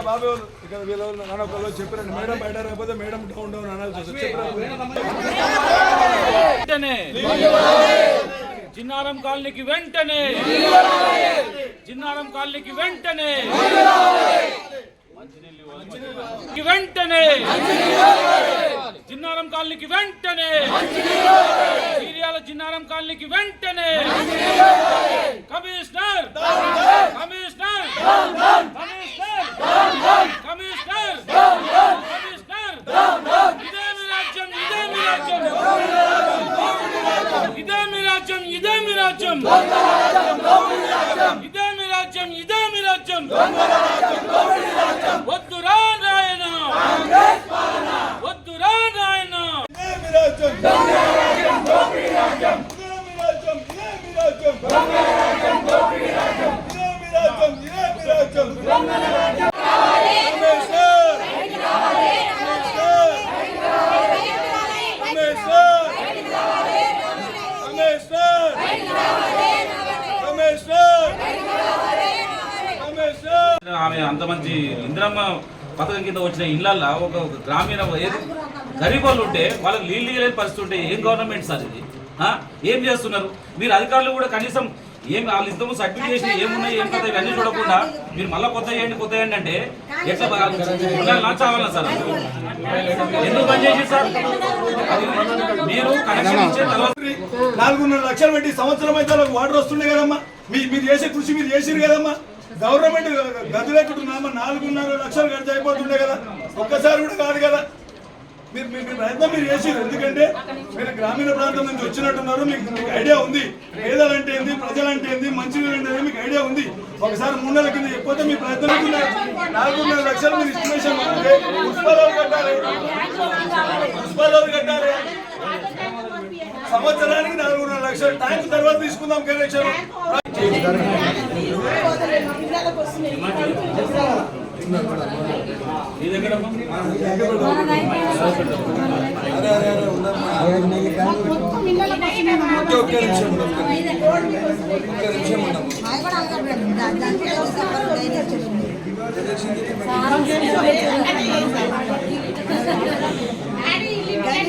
బాబు ఇక్కడ వీళ్ళు నన్ను ఒకళ్ళు చెప్పారండి మేడం బయట రాకపోతే మేడం డౌన్ డౌన్ అనాల్సి వెంటనే జిన్నారం కాలనీకి వెంటనే జిన్నారం కాలనీకి వెంటనే వెంటనే జిన్నారం కాలనీకి వెంటనే సీరియాల జిన్నారం కాలనీకి వెంటనే commissioner commissioner commissioner commissioner commissioner ఇదే మీ రాజ్యం ఇదే మీ రాజ్యం ఇదే మీ రాజ్యం ఇదే మీ రాజ్యం ఇదే మీ రాజ్యం ఇదే మీ రాజ్యం వద్దురా నాయన వద్దురా నాయన ఆమె అంత మంచి ఇందిరమ్మ పథకం కింద వచ్చిన ఇళ్లల్లో ఒక గ్రామీణ గరీబ్ వాళ్ళు ఉంటే వాళ్ళకి నీళ్ళు లేని పరిస్థితి ఉంటే ఏం గవర్నమెంట్ సార్ ఇది? ఏం చేస్తున్నారు మీరు? అధికారులు కూడా కనీసం ఏం వాళ్ళు ఇంతకు సబ్మిట్ చేసి ఏమున్నాయి ఏం కదా ఇవన్నీ చూడకుండా మీరు మళ్ళీ కొత్త చేయండి అంటే ఎట్లా చావాలా సార్? ఎందుకు పని చేసి సార్ మీరు కనెక్షన్ ఇచ్చే తర్వాత 4.5 లక్షలు పెట్టి సంవత్సరం అయితే వాటర్ వస్తుండే కదమ్మా. మీరు చేసే కృషి మీరు చేసిరు కదమ్మా. గవర్నమెంట్ గదులెట్టున్నామా 4.5 లక్షలు ఖర్చు అయిపోతుండే కదా. ఒక్కసారి కూడా కాదు కదా. మీరు ప్రయత్నం మీరు చేసారు. ఎందుకంటే మీరు గ్రామీణ ప్రాంతం నుంచి వచ్చినట్టున్నారు. మీకు ఐడియా ఉంది. పేదలంటే ఏంది, ప్రజలంటే ఏంది, మంచినీళ్ళు అంటే మీకు ఐడియా ఉంది. ఒకసారి 3 నెలల కింద చెప్పితే మీ ప్రయత్నం 4.5 లక్షలు మీరు ఇన్స్టిమేషన్ మున్సిపల్ కట్టాలి. సంవత్సరానికి 4.5 లక్షలు. ట్యాంక్ తర్వాత తీసుకుందాం కనెక్షన్. నిమిషం